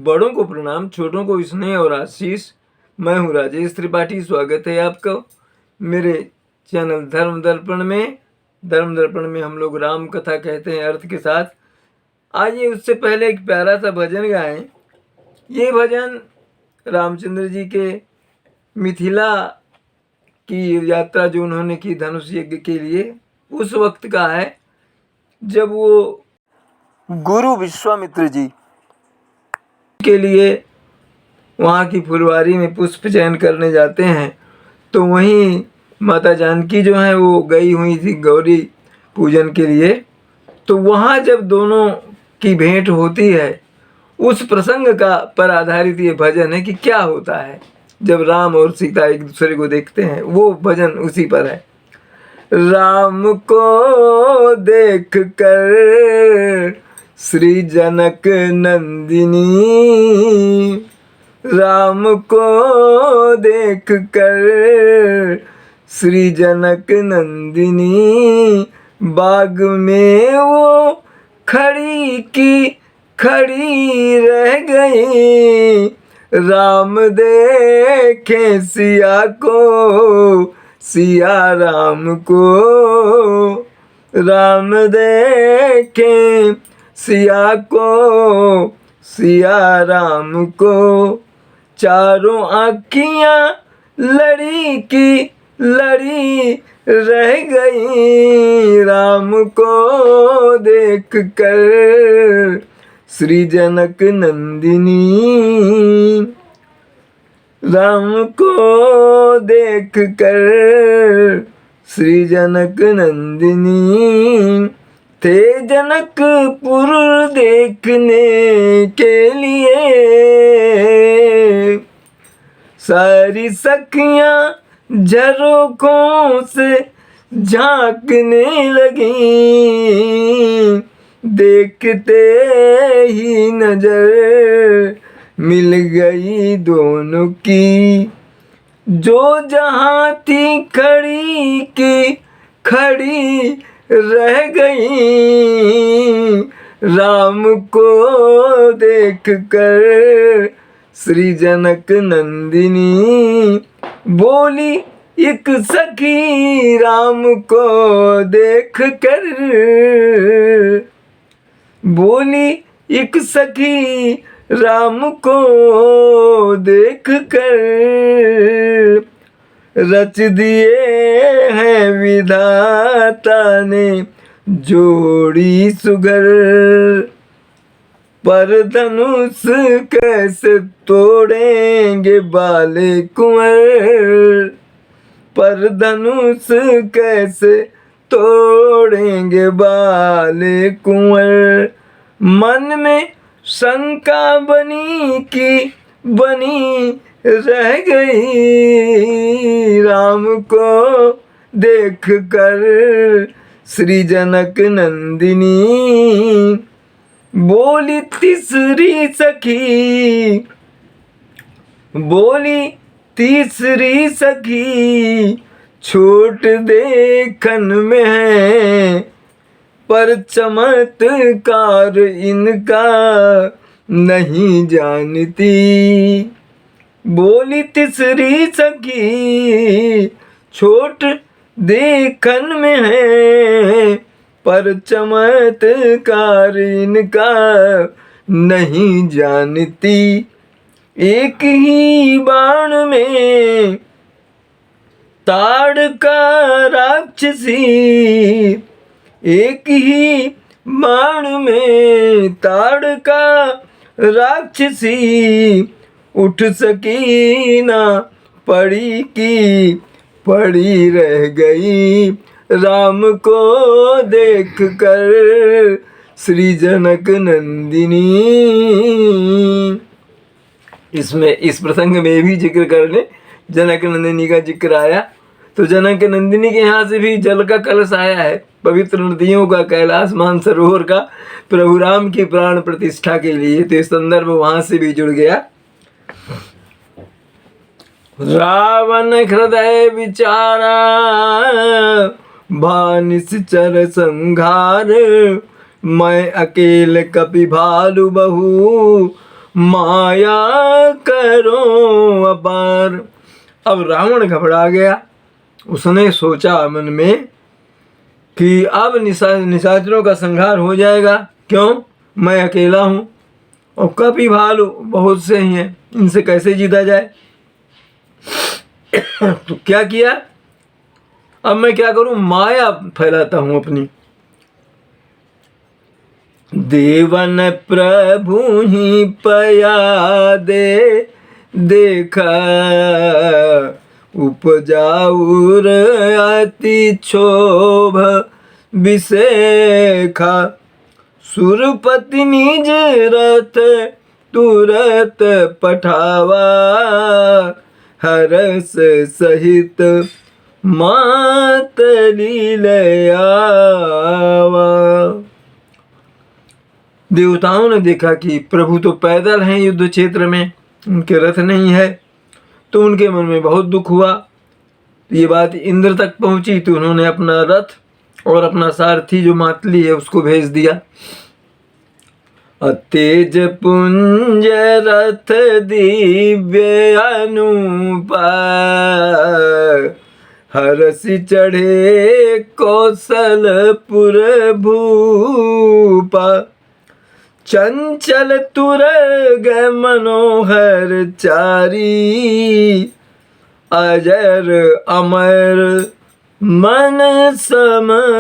बड़ों को प्रणाम, छोटों को स्नेह और आशीष। मैं हूँ राजेश त्रिपाठी। स्वागत है आपका मेरे चैनल धर्म दर्पण में। धर्म दर्पण में हम लोग राम कथा कहते हैं अर्थ के साथ। आइए उससे पहले एक प्यारा सा भजन गाएं। ये भजन रामचंद्र जी के मिथिला की यात्रा जो उन्होंने की धनुष यज्ञ के लिए, उस वक्त का है जब वो गुरु विश्वामित्र जी के लिए वहाँ की फुलवारी में पुष्प चयन करने जाते हैं। तो वहीं माता जानकी जो है वो गई हुई थी गौरी पूजन के लिए। तो वहाँ जब दोनों की भेंट होती है, उस प्रसंग का पर आधारित ये भजन है कि क्या होता है जब राम और सीता एक दूसरे को देखते हैं। वो भजन उसी पर है। राम को देख कर श्री जनक नंदिनी, राम को देख कर श्री जनक नंदिनी, बाग में वो खड़ी की खड़ी रह गई। राम देखे सिया को, सिया राम को, राम देखे सिया को, सिया राम को। चारों आँखियाँ लड़ी की लड़ी रह गई। राम को देख कर श्री जनक नंदिनी, राम को देख कर श्री जनक नंदिनी। थे जनकपुर देखने के लिए सारी सखियां झरोखों से झांकने लगी। देखते ही नजर मिल गई दोनों की, जो जहाँ थी खड़ी की खड़ी रह गई। राम को देख कर श्री जनक नंदिनी, बोली एक सखी राम को देख कर, बोली एक सखी राम को देख कर। रच दिए हैं विधाता ने जोड़ी सुगर, पर धनुष कैसे तोड़ेंगे बाले कुंवर, पर धनुष कैसे तोड़ेंगे बाले कुंवर। मन में शंका बनी की बनी रह गई। राम को देख कर श्री जनक नंदिनी, बोली तीसरी सखी, बोली तीसरी सखी, छोट देखन में है पर चमत्कार इनका नहीं जानती। बोली तीसरी सखी, छोट देखन में है पर चमत्कार इनका नहीं जानती। एक ही बाण में ताड़ का राक्षसी, एक ही बाण में ताड़ का राक्षसी, उठ सकी ना पड़ी की पड़ी रह गई। राम को देख कर श्री जनक नंदिनी। इसमें इस प्रसंग में भी जिक्र करने जनक नंदिनी का जिक्र आया। तो जनक नंदिनी के यहाँ से भी जल का कलश आया है, पवित्र नदियों का, कैलाश मानसरोवर का, प्रभु राम की प्राण प्रतिष्ठा के लिए। तो इस संदर्भ वहां से भी जुड़ गया। रावण हृदय विचारा भानिश्चर संघार, मैं अकेले कपि भालु बहु माया करो अपार। अब रावण घबरा गया। उसने सोचा मन में कि अब निशाचरों का संहार हो जाएगा। क्यों? मैं अकेला हूँ और कपि भालू बहुत से ही हैं, इनसे कैसे जीता जाए। तो क्या किया? अब मैं क्या करूं? माया फैलाता हूं अपनी। देवन प्रभु ही पया दे देखा, उपजाऊर अति क्षोभ विषेखा। सुरपति निज रथ तुरत पठावा, हरस सहित मातली लयावा। देवताओं ने देखा कि प्रभु तो पैदल हैं युद्ध क्षेत्र में, उनके रथ नहीं है, तो उनके मन में बहुत दुख हुआ। ये बात इंद्र तक पहुंची तो उन्होंने अपना रथ और अपना सारथी जो मातली है उसको भेज दिया। तेज पुंज रथ दिव्य अनुपा, हरसि चढ़े कौशलपुर भूपा। चंचल तुरग मनोहर चारी, अजर अमर मन समगतिकारी।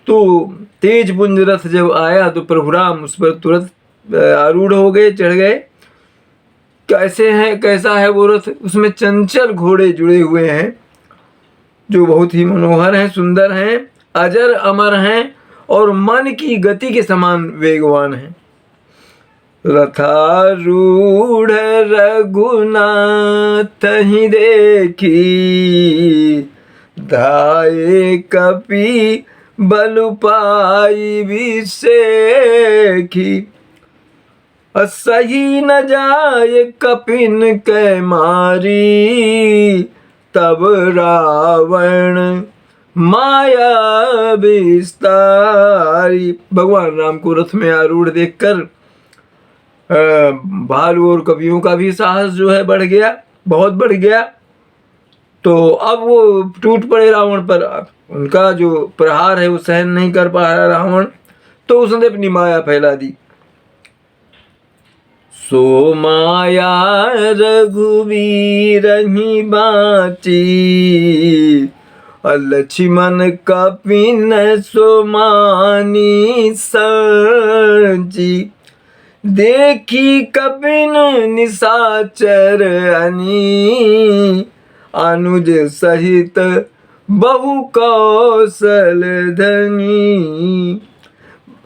तो तेज पुंज रथ जब आया तो प्रभु राम उस पर तुरंत आरूढ़ हो गए, चढ़ गए। कैसा है वो रथ? उसमें चंचल घोड़े जुड़े हुए हैं जो बहुत ही मनोहर हैं, सुंदर हैं, अजर अमर हैं और मन की गति के समान वेगवान हैं। रथारूढ़ रघुनाथ ही देखी, धाये कपि बल पाई विषेखी। सही न जाय कपिन कै मारी, तब रावण माया विस्तारी। भगवान राम को रथ में आरूढ़ देखकर भालू और कपियों का भी साहस जो है बढ़ गया, बहुत बढ़ गया। तो अब वो टूट पड़े रावण पर। उनका जो प्रहार है वो सहन नहीं कर पा रहा रावण, तो उसने अपनी माया फैला दी। सो माया रघुवीर ही बाची, लक्ष्मण कपिन सो मानी संची। देखी कपिन निशाचर अनी, अनुज सहित बहु कौशल धनी।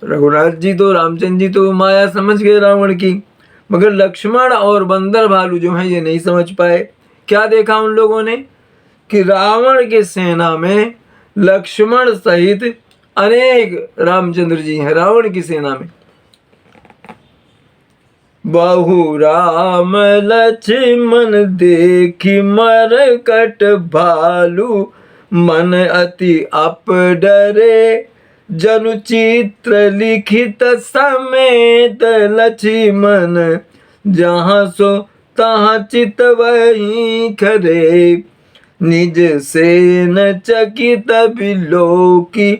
रघुनाथ जी तो, रामचंद्र जी तो माया समझ गए रावण की, मगर लक्ष्मण और बंदर भालू जो हैं ये नहीं समझ पाए। क्या देखा उन लोगों ने कि रावण के सेना में लक्ष्मण सहित अनेक रामचंद्र जी हैं रावण की सेना में। बहु राम लक्ष्मण देखी मरकट भालू, मन अति अप डरे जनु चित्र लिखित समेत। लक्ष्मण जहाँ सो तहाँ चित वहीं खरे, निज सेन चकित बिलोकी।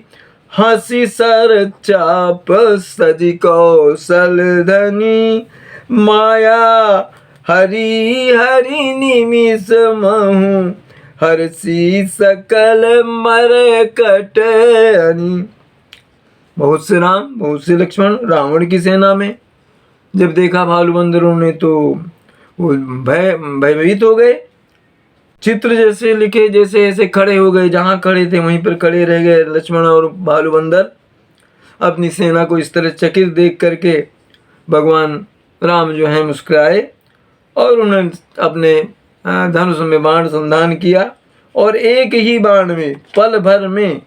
हंसी सर चाप सजी कौशल धनी, माया हरि हरि निमिष महु, हरसी सकल मरकट अनी। बहुत से राम, बहुत से लक्ष्मण रावण की सेना में जब देखा भालू बंदरों ने तो वो भयभीत हो गए। चित्र जैसे लिखे जैसे ऐसे खड़े हो गए, जहाँ खड़े थे वहीं पर खड़े रह गए लक्ष्मण और भालू बंदर। अपनी सेना को इस तरह चकित देख करके भगवान राम जो है मुस्कुराए और उन्होंने अपने धनुष में बाण संधान किया और एक ही बाण में पल भर में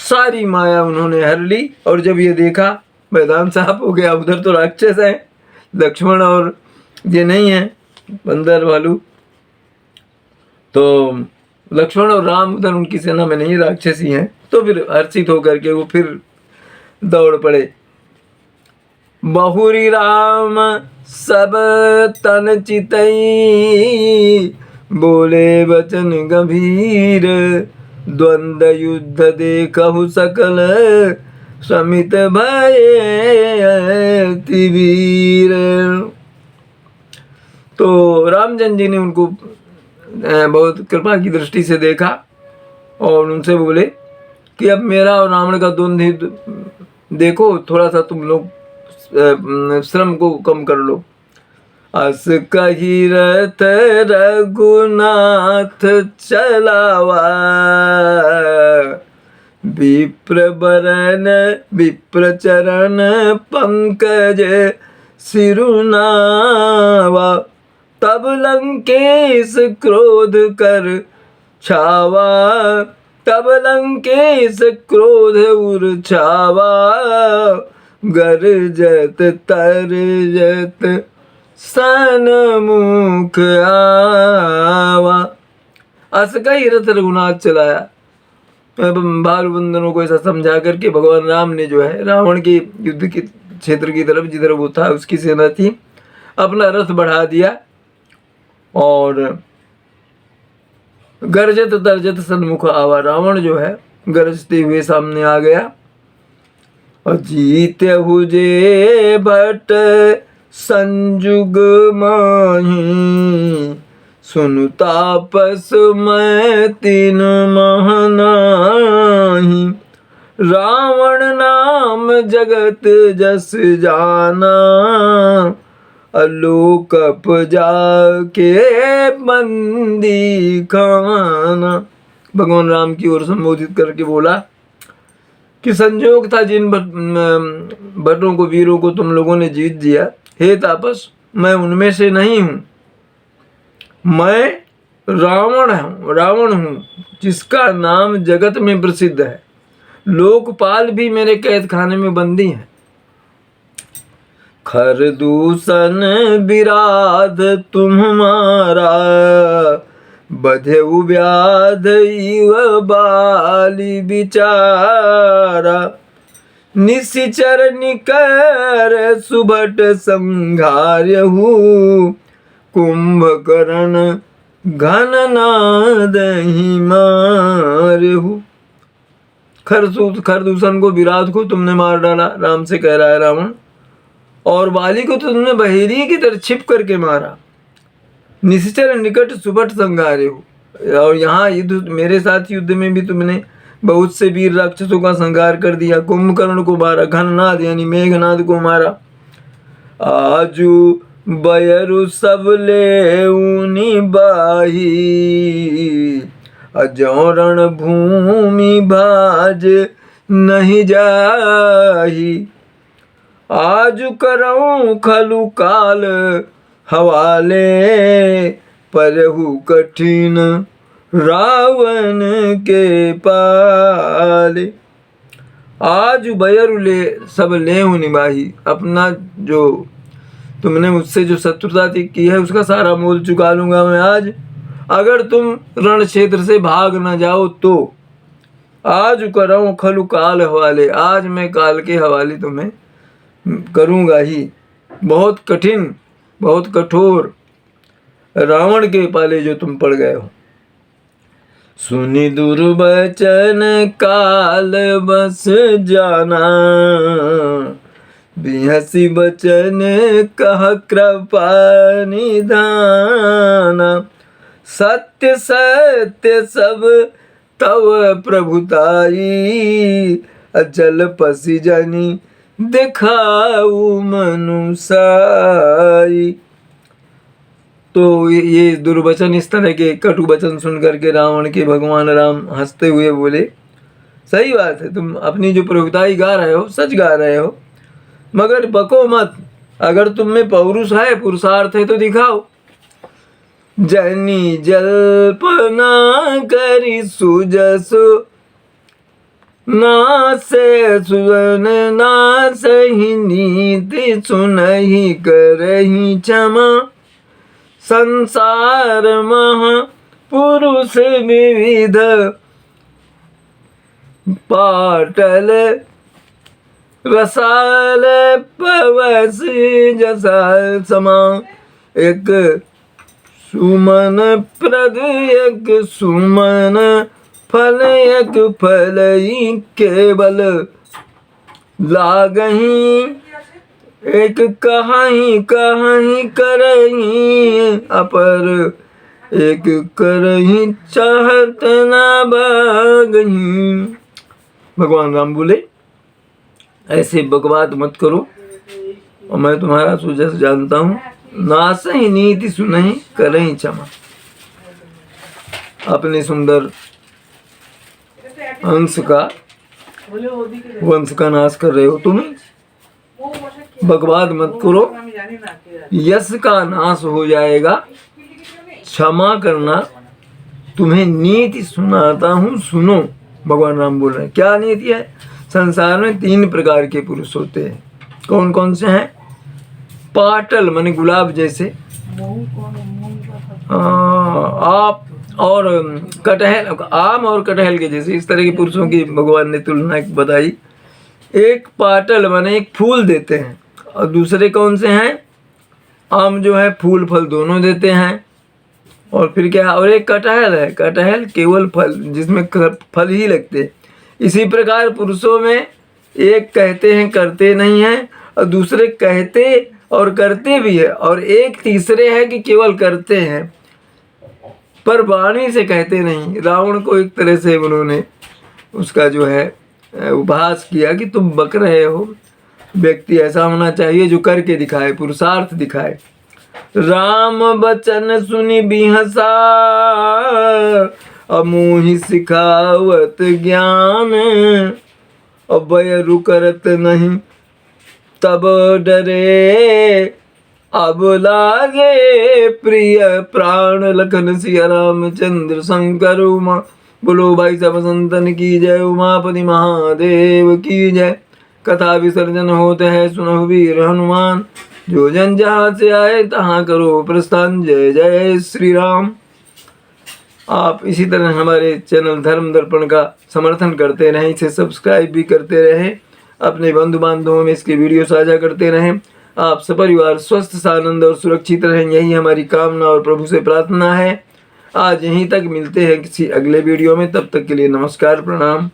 सारी माया उन्होंने हर ली। और जब ये देखा मैदान साफ हो गया, उधर तो राक्षस हैं लक्ष्मण और ये नहीं है बंदर भालू, तो लक्ष्मण और राम उधर उनकी सेना में नहीं, राक्षसी हैं। तो फिर हर्षित होकर के वो फिर दौड़ पड़े। बहुरी राम सब तन चितई, बोले वचन गंभीर, द्वंद्व युद्ध देखहु सकल, समित भय वीर। तो रामचंद्र जी ने उनको बहुत कृपा की दृष्टि से देखा और उनसे बोले कि अब मेरा और रावण का द्वंद्व देखो, थोड़ा सा तुम लोग श्रम को कम कर लो। अस कही रथ रघुनाथ चलावा, विप्र बरन विप्र चरण पंकज सिरुनावा, तब लंकेश क्रोध कर छावा, तब लंकेश क्रोध उर छावा, गरजत तरजत सनमुख आवा। अस कही रथ रघुनाथ चलाया। भालू बंदरों को ऐसा समझा करके भगवान राम ने जो है रावण के युद्ध के क्षेत्र की तरफ, जिधर वो था उसकी सेना थी, अपना रथ बढ़ा दिया और गरजत तरजत सन्मुख आवा, रावण जो है गरजते हुए सामने आ गया। अजीत हुजे भट संजुग माही, सुनु तापस मैं तीन महनाही, रावण नाम जगत जस जाना, अलोकप जाके बंदी खाना। भगवान राम की ओर संबोधित करके बोला कि संजोग था जिन भट्टों को, वीरों को तुम लोगों ने जीत दिया, हे तापस मैं उनमें से नहीं हूँ। मैं रावण हूँ जिसका नाम जगत में प्रसिद्ध है, लोकपाल भी मेरे कैद खाने में बंदी हैं। खरदूषण विराध तुम्हारा, बधेउ व्याध इव बाली बिचारा, निशिचर निकर सुभट संघार्यहु, कुंभकर्ण घननाद ही मार्यहु। खरदूषण को, विराट को तुमने मार डाला, राम से कह रहा है रावण, और बाली को तो तुमने बहेलिए की तरह छिप करके मारा। निश्चर निकट सुबट संघारे हो, और यहाँ युद्ध मेरे साथ युद्ध में भी तुमने बहुत से वीर राक्षसों का संहार कर दिया। कुंभकर्ण को मारा, घननाद यानी मेघनाद को मारा। आजू बयरु सब ले ऊनी बाही, अजो रण भूमि भाज नहीं जाही, आज करऊं खलु काल हवाले, परहु कठिन रावण के पाले। आज बयरु ले सब ले निभाही, अपना जो तुमने मुझसे जो शत्रुता की है उसका सारा मोल चुका लूंगा मैं आज, अगर तुम रण क्षेत्र से भाग न जाओ तो। आज कराऊं खलु काल हवाले, आज मैं काल के हवाले तुम्हें करूंगा ही। बहुत कठिन, बहुत कठोर रावण के पाले जो तुम पड़ गए हो। सुनि दुर्वचन काल बस जाना, बिहसी बचन कह कृपा निधाना, सत्य सत्य सब तव प्रभुताई, अचल पसी जनी दिखाऊ मनुसाई। तो ये दुर्वचन, इस तरह के कटु वचन सुन करके रावण के भगवान राम हंसते हुए बोले, सही बात है, तुम अपनी जो प्रभुताई गा रहे हो सच गा रहे हो, मगर बको मत। अगर तुम में पौरुष है, पुरुषार्थ है तो दिखाओ। जनी जल्पना करी सुजसु, नासे सुजन नासहि नीति, सुनहि करहि क्षमा, संसार महा पुरुष विविध, पाटल रसाल पवस जसा समा। एक सुमन प्रद एक सुमन फल एक फल ही केवल लागही। एक कहीं कहीं करही अपर एक करही चाहत ना बागही। भगवान राम बोले ऐसे बकवाद मत करो और मैं तुम्हारा सुजस जानता हूँ। नासहि नीति सुनहि करहि क्षमा। अपने सुंदर हंस का वंश का नाश कर रहे हो तुम। बकवाद मत करो, यश का नाश हो जाएगा। क्षमा करना, तुम्हें नीति सुनाता हूँ सुनो। भगवान राम बोल रहे हैं क्या नीति है। संसार में 3 प्रकार के पुरुष होते हैं। कौन कौन से हैं? पाटल माने गुलाब जैसे, आप और कटहल, आम और कटहल के जैसे, इस तरह के पुरुषों की भगवान ने तुलना बताई। एक पाटल माने एक फूल देते हैं, और दूसरे कौन से हैं? आम जो है फूल फल दोनों देते हैं। और फिर क्या? और एक कटहल है, कटहल केवल फल जिसमें फल ही लगते हैं। इसी प्रकार पुरुषों में एक कहते हैं करते नहीं हैं, और दूसरे कहते और करते भी है, और एक तीसरे है कि केवल करते हैं पर वाणी से कहते नहीं। रावण को एक तरह से उन्होंने उसका जो है उपहास किया कि तुम बक रहे हो। व्यक्ति ऐसा होना चाहिए जो करके दिखाए, पुरुषार्थ दिखाए। राम बचन सुनि बिहसा अमोहि सिखावत ज्ञान। अभय रुकरत नहीं तब डरे अब लागे प्रिय प्राण। लखन सिया रामचंद्र शंकर उमा। बोलो भाई सब संतन की जय, उमापति महादेव की जय। कथा विसर्जन होते हैं सुनहु वीर हनुमान। जो जन जहाँ से आए तहाँ करो प्रस्थान। जय जय श्री राम। आप इसी तरह हमारे चैनल धर्म दर्पण का समर्थन करते रहें, इसे सब्सक्राइब भी करते रहें, अपने बंधु बांधवों में इसकी वीडियो साझा करते रहें। आप सपरिवार स्वस्थ सानंद और सुरक्षित रहें, यही हमारी कामना और प्रभु से प्रार्थना है। आज यहीं तक, मिलते हैं किसी अगले वीडियो में। तब तक के लिए नमस्कार, प्रणाम।